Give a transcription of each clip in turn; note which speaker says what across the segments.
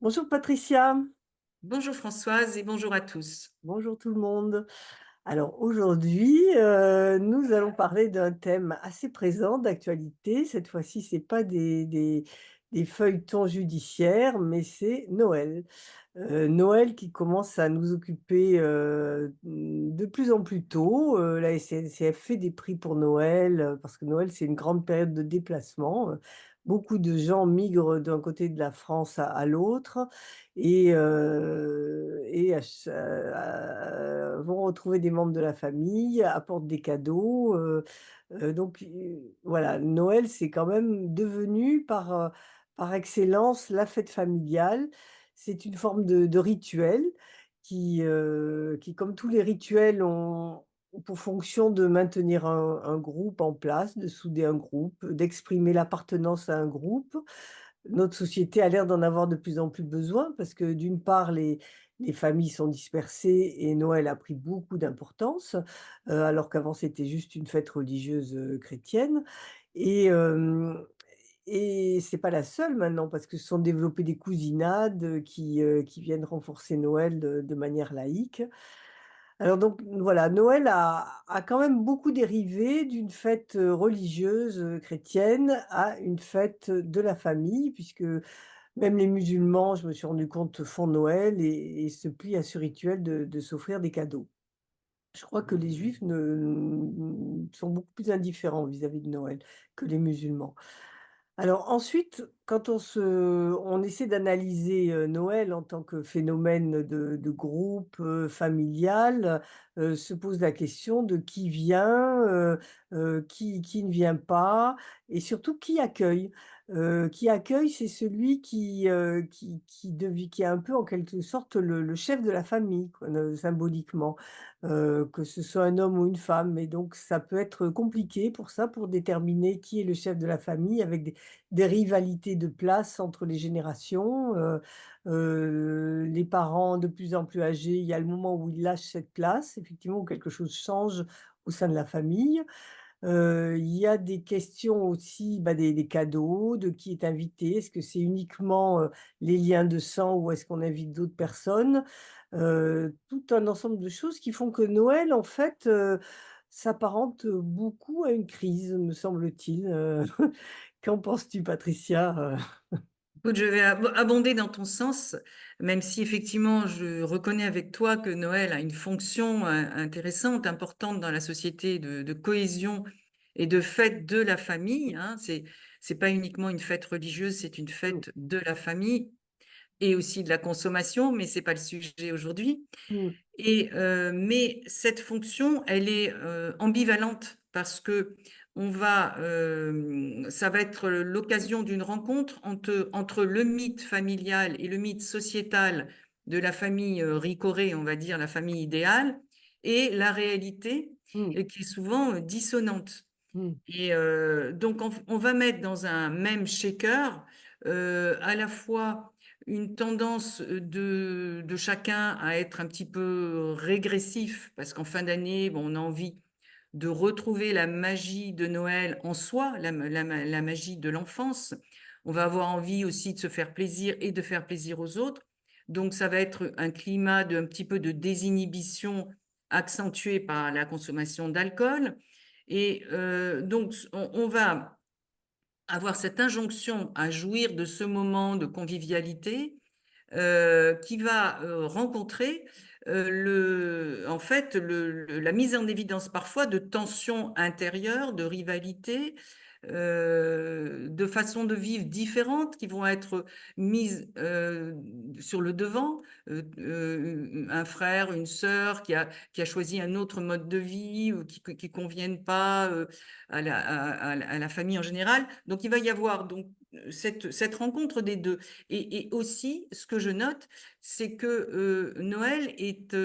Speaker 1: Bonjour Patricia,
Speaker 2: Bonjour Françoise et bonjour à tous.
Speaker 1: bonjour tout le monde. Alors aujourd'hui, nous allons parler d'un thème assez présent d'actualité. Cette fois-ci, c'est pas des feuilletons judiciaires, mais c'est Noël. Noël qui commence à nous occuper de plus en plus tôt. La SNCF fait des prix pour Noël, parce que Noël, c'est une grande période de déplacement. Beaucoup de gens migrent d'un côté de la France à l'autre et vont retrouver des membres de la famille, apportent des cadeaux. Voilà, Noël, c'est quand même devenu par excellence la fête familiale. C'est une forme de rituel qui, comme tous les rituels, ont pour fonction de maintenir un groupe en place, de souder un groupe, d'exprimer l'appartenance à un groupe. Notre société a l'air d'en avoir de plus en plus besoin parce que d'une part, les familles sont dispersées et Noël a pris beaucoup d'importance, alors qu'avant c'était juste une fête religieuse, chrétienne et hem et c'est pas la seule maintenant parce que se sont développées des cousinades, qui viennent renforcer Noël de manière laïque. Alors donc voilà, Noël a quand même beaucoup dérivé d'une fête, religieuse, chrétienne à une fête de la famille puisque même les musulmans, je me suis rendu compte, font Noël et se plient à ce rituel de s'offrir des cadeaux. Je crois que les juifs sont beaucoup plus indifférents vis-à-vis de Noël que les musulmans. Alors ensuite, quand on essaie d'analyser, Noël en tant que phénomène de groupe, familial, se pose la question de qui vient, qui ne vient pas et surtout qui accueille. Qui accueille, c'est celui qui est un peu en quelque sorte le chef de la famille quoi, symboliquement, que ce soit un homme ou une femme et donc ça peut être compliqué pour ça, pour déterminer qui est le chef de la famille avec des rivalités de place entre les générations, les parents de plus en plus âgés, il y a le moment où ils lâchent cette place, effectivement, où quelque chose change au sein de la famille. Il y a des questions aussi, bah, des cadeaux, de qui est invité. Est-ce que c'est uniquement, les liens de sang ou est-ce qu'on invite d'autres personnes? Tout un ensemble de choses qui font que Noël, en fait, s'apparente beaucoup à une crise, me semble-t-il. Qu'en penses-tu, Patricia?
Speaker 2: Écoute, je vais abonder dans ton sens, même si effectivement je reconnais avec toi que Noël a une fonction intéressante, importante dans la société de cohésion et de fête de la famille, hein. C'est pas uniquement une fête religieuse, c'est une
Speaker 1: Mmh,
Speaker 2: fête de la famille et aussi de la consommation, mais c'est pas le sujet aujourd'hui.
Speaker 1: mmh,
Speaker 2: Mais cette fonction, elle est, ambivalente parce que ça va être l'occasion d'une rencontre entre le mythe familial et le mythe sociétal de la famille, ricorée, on va dire, la famille idéale et la réalité,
Speaker 1: mmh,
Speaker 2: qui est souvent, dissonante.
Speaker 1: mmh,
Speaker 2: Donc on va mettre dans un même shaker, à la fois une tendance, de chacun à être un petit peu régressif parce qu'en fin d'année, bon, on a envie de retrouver la magie de Noël en soi, la magie de l'enfance. On va avoir envie aussi de se faire plaisir et de faire plaisir aux autres. Donc ça va être un climat de un petit peu de désinhibition accentué par la consommation d'alcool donc on va avoir cette injonction à jouir de ce moment de convivialité, qui va, rencontrer, en fait, la mise en évidence parfois de tensions intérieures, de rivalités, de façons de vivre différentes qui vont être mises, sur le devant. Un frère, une sœur qui a choisi un autre mode de vie ou qui conviennent pas, à la famille en général. Donc il va y avoir donc, cette rencontre des 2 et aussi ce que je note, c'est que, Noël est,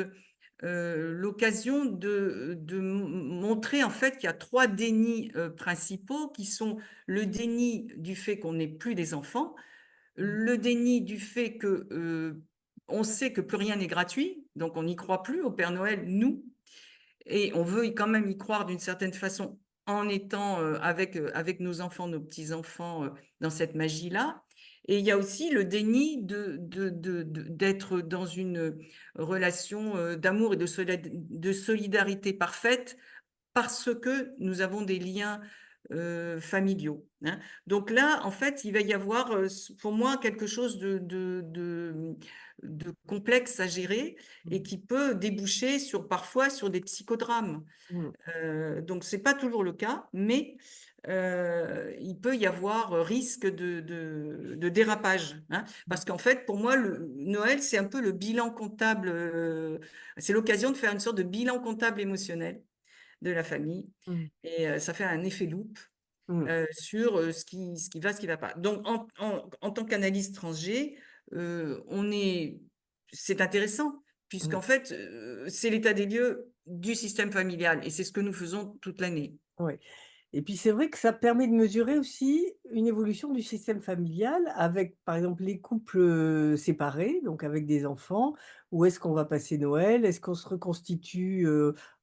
Speaker 2: l'occasion de montrer en fait qu'il y a 3 dénis, principaux qui sont le déni du fait qu'on n'est plus des enfants,
Speaker 1: mmh.
Speaker 2: le déni du fait que, on sait que plus rien n'est gratuit, donc on n'y croit plus au Père Noël, nous, et on veut quand même y croire d'une certaine façon en étant, avec nos enfants, nos petits-enfants, dans cette magie-là Et il y a aussi le déni d'être dans une relation d'amour et de solidarité parfaite parce que nous avons des liens familiaux, hein. Donc là, en fait, il va y avoir, pour moi, quelque chose de complexe à gérer et
Speaker 1: Mmh.
Speaker 2: qui peut déboucher parfois sur des psychodrames.
Speaker 1: Mmh.
Speaker 2: Donc c'est pas toujours le cas, mais il peut y avoir risque de dérapage, hein.
Speaker 1: Mmh.
Speaker 2: Parce qu'en fait, pour moi, Noël, c'est un peu le bilan comptable, c'est l'occasion de faire une sorte de bilan comptable émotionnel de la famille
Speaker 1: Mmh.
Speaker 2: et ça fait un effet loupe
Speaker 1: Mmh.
Speaker 2: sur ce qui va pas. Donc en tant qu'analyste transg, c'est intéressant
Speaker 1: Mmh.
Speaker 2: puisqu'en fait, c'est l'état des lieux du système familial et c'est ce que nous faisons toute l'année.
Speaker 1: Ouais. Et puis c'est vrai que ça permet de mesurer aussi une évolution du système familial avec, par exemple, les couples, séparés, donc avec des enfants. Où est-ce qu'on va passer Noël? Est-ce qu'on se reconstitue,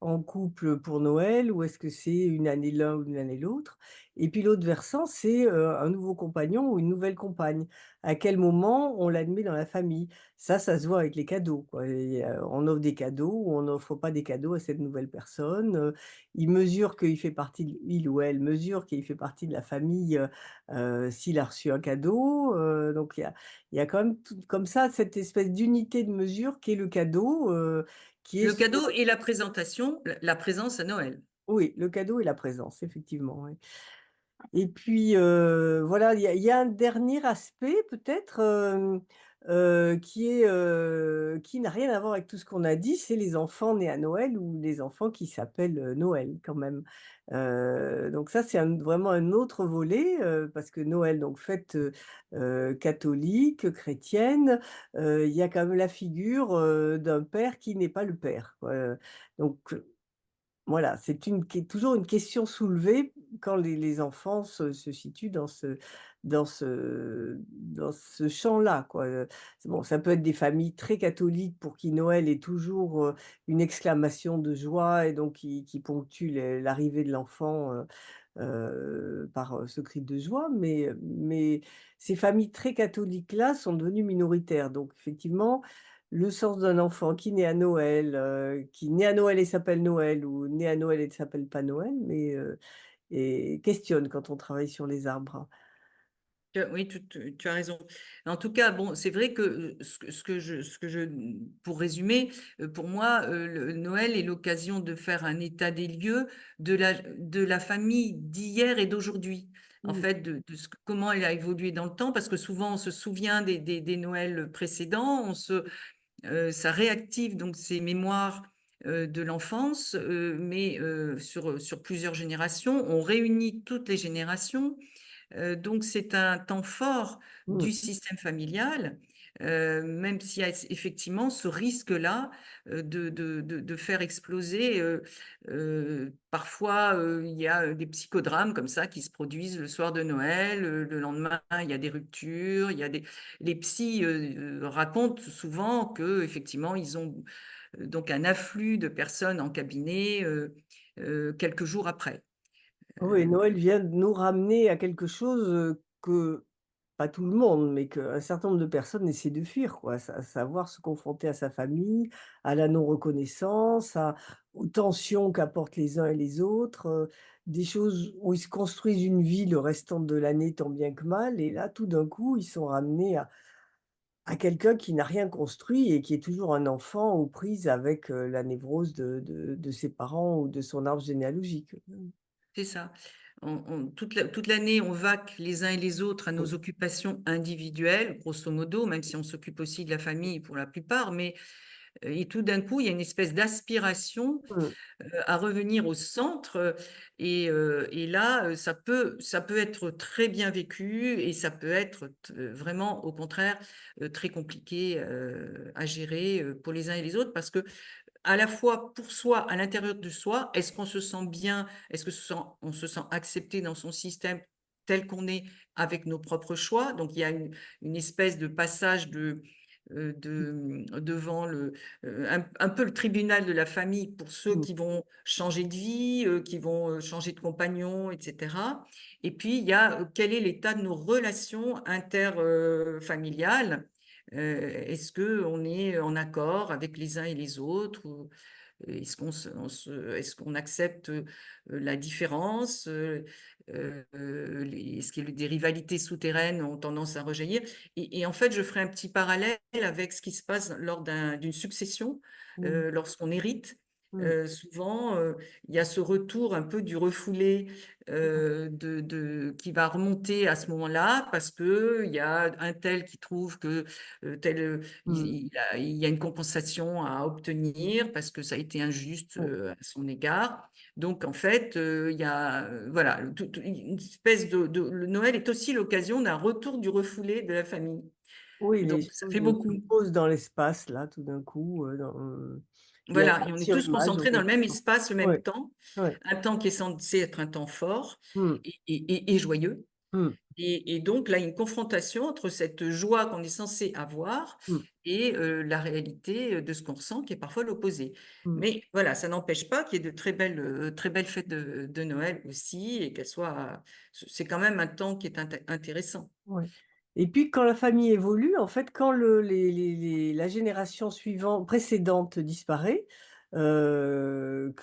Speaker 1: en couple pour Noël? Ou est-ce que c'est une année l'un ou une année l'autre? Et puis l'autre versant, c'est, un nouveau compagnon ou une nouvelle compagne. À quel moment on l'admet dans la famille? Ça se voit avec les cadeaux, quoi, et on offre des cadeaux ou on n'offre pas des cadeaux à cette nouvelle personne. Il mesure qu'il fait partie de il ou elle mesure qu'il fait partie de la famille, s'il a reçu un cadeau, donc il y a quand même tout comme ça cette espèce d'unité de mesure qui est le cadeau, qui est
Speaker 2: Le
Speaker 1: soit
Speaker 2: cadeau et la présentation, la présence à Noël.
Speaker 1: oui, le cadeau et la présence, effectivement, oui. Et puis, voilà, il y a un dernier aspect peut-être, qui n'a rien à voir avec tout ce qu'on a dit, c'est les enfants nés à Noël ou les enfants qui s'appellent, Noël quand même. Donc ça, c'est vraiment un autre volet, parce que Noël, donc fête, catholique, chrétienne, il y a quand même la figure, d'un père qui n'est pas le père, quoi, donc voilà, c'est toujours une question soulevée quand les enfants se situent dans ce champ-là, quoi, c'est bon, ça peut être des familles très catholiques pour qui Noël est toujours, une exclamation de joie et donc qui ponctue l'arrivée de l'enfant, par, ce cri de joie, mais ces familles très catholiques-là sont devenues minoritaires. Donc effectivement, le sens d'un enfant qui naît à Noël, qui naît à Noël et s'appelle Noël ou naît à Noël et ne s'appelle pas Noël, mais et questionne quand on travaille sur les arbres.
Speaker 2: Oui, tu as raison. En tout cas, bon, c'est vrai que pour résumer, pour moi, le Noël est l'occasion de faire un état des lieux de la famille d'hier et d'aujourd'hui. En
Speaker 1: Mmh.
Speaker 2: fait, comment elle a évolué dans le temps, parce que souvent on se souvient des Noëls précédents, ça réactive donc ces mémoires de l'enfance, mais sur plusieurs générations. On réunit toutes les générations. Donc c'est un temps fort
Speaker 1: Mmh.
Speaker 2: du système familial, même s'il y a effectivement ce risque-là, de faire exploser, parfois, il y a, des psychodrames comme ça qui se produisent le soir de Noël, le lendemain, il y a des ruptures, les psys, racontent souvent qu'effectivement ils ont, donc un afflux de personnes en cabinet, quelques jours après.
Speaker 1: Oui, Noël vient de nous ramener à quelque chose, que pas tout le monde, mais qu'un certain nombre de personnes essaient de fuir, quoi. À savoir se confronter à sa famille, à la non-reconnaissance, aux tensions qu'apportent les uns et les autres, des choses où ils se construisent une vie le restant de l'année tant bien que mal et là, tout d'un coup, ils sont ramenés à quelqu'un qui n'a rien construit et qui est toujours un enfant aux prises avec, la névrose de ses parents ou de son arbre généalogique.
Speaker 2: C'est ça. Toute l'année, on vaque les uns et les autres à
Speaker 1: Mmh.
Speaker 2: nos occupations individuelles, grosso modo, même si on s'occupe aussi de la famille pour la plupart, mais et tout d'un coup, il y a une espèce d'aspiration
Speaker 1: Mmh.
Speaker 2: à revenir au centre, et là, ça peut être très bien vécu et ça peut être vraiment, au contraire, très compliqué à gérer pour les uns et les autres parce que à la fois pour soi, à l'intérieur de soi, est-ce qu'on se sent bien? Est-ce que on se sent accepté dans son système tel qu'on est avec nos propres choix? Donc il y a une espèce de passage devant un peu le tribunal de la famille pour ceux
Speaker 1: mmh,
Speaker 2: qui vont changer de vie, qui vont, changer de compagnon et cetera. Et puis il y a, quel est l'état de nos relations familiales? Est-ce qu'on est en accord avec les uns et les autres? Ou est-ce qu'on accepte, la différence? Est-ce que des rivalités souterraines ont tendance à rejaillir? Et en fait, je ferai un petit parallèle avec ce qui se passe lors d'une succession,
Speaker 1: mmh,
Speaker 2: lorsqu'on hérite.
Speaker 1: mmh,
Speaker 2: Souvent, il y a ce retour un peu du refoulé, qui va remonter à ce moment-là parce qu'il y a un tel qui trouve que, tel,
Speaker 1: mmh,
Speaker 2: il y a une compensation à obtenir parce que ça a été injuste,
Speaker 1: ouais.
Speaker 2: à son égard. Donc en fait, il y a, voilà, une espèce le Noël est aussi l'occasion d'un retour du refoulé de la famille.
Speaker 1: Oui,
Speaker 2: Donc
Speaker 1: les
Speaker 2: ça
Speaker 1: choses,
Speaker 2: fait beaucoup.
Speaker 1: se posent dans l'espace là, tout d'un coup, il y a une
Speaker 2: Voilà, et on est tous
Speaker 1: image en
Speaker 2: concentrés dans le
Speaker 1: quelque
Speaker 2: même
Speaker 1: sorte.
Speaker 2: espace, le même
Speaker 1: Ouais,
Speaker 2: temps,
Speaker 1: ouais.
Speaker 2: un temps qui est censé être un temps fort
Speaker 1: Mmh,
Speaker 2: et joyeux.
Speaker 1: mmh,
Speaker 2: Et donc là, une confrontation entre cette joie qu'on est censé avoir
Speaker 1: mmh,
Speaker 2: et la réalité, de ce qu'on ressent qui est parfois l'opposé.
Speaker 1: mmh.
Speaker 2: Mais voilà, ça n'empêche pas qu'il y ait de très belles fêtes de Noël aussi et qu'elles soient c'est quand même un temps qui est intéressant.
Speaker 1: Ouais, et puis quand la famille évolue, en fait, quand le les la génération précédente disparaît, que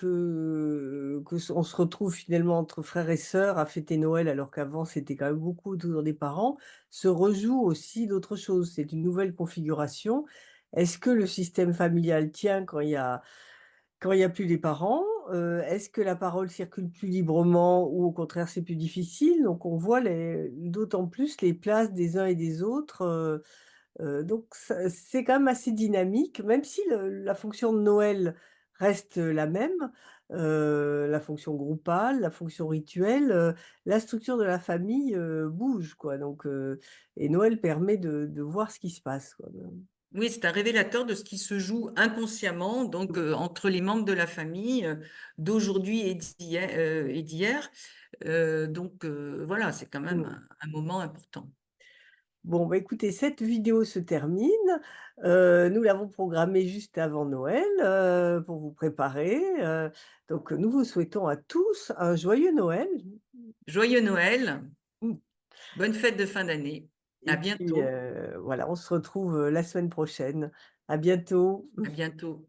Speaker 1: s on se retrouve finalement entre frères et sœurs à fêter Noël alors qu'avant c'était quand même beaucoup autour des parents, se rejoue aussi d'autres choses. C'est une nouvelle configuration. Est-ce que le système familial tient quand il y a plus les parents? Est-ce que la parole circule plus librement ou au contraire c'est plus difficile? Donc on voit d'autant plus les places des uns et des autres, donc ça c'est quand même assez dynamique, même si la fonction de Noël reste la même, la fonction groupale, la fonction rituelle, la structure de la famille, bouge quoi, donc et Noël permet de voir ce qui se passe quoi,
Speaker 2: Oui, c'est un révélateur de ce qui se joue inconsciemment, donc entre les membres de la famille, d'aujourd'hui et d'hier. Donc voilà, c'est quand même
Speaker 1: mmh.
Speaker 2: un moment important.
Speaker 1: Bon, bah, écoutez, cette vidéo se termine. Nous l'avons programmée juste avant Noël, pour vous préparer, donc nous vous souhaitons à tous un joyeux Noël.
Speaker 2: Joyeux Noël,
Speaker 1: Mmh,
Speaker 2: bonne fête de fin d'année. À
Speaker 1: et puis,
Speaker 2: bientôt,
Speaker 1: voilà, on se retrouve, la semaine prochaine. À bientôt.
Speaker 2: à bientôt.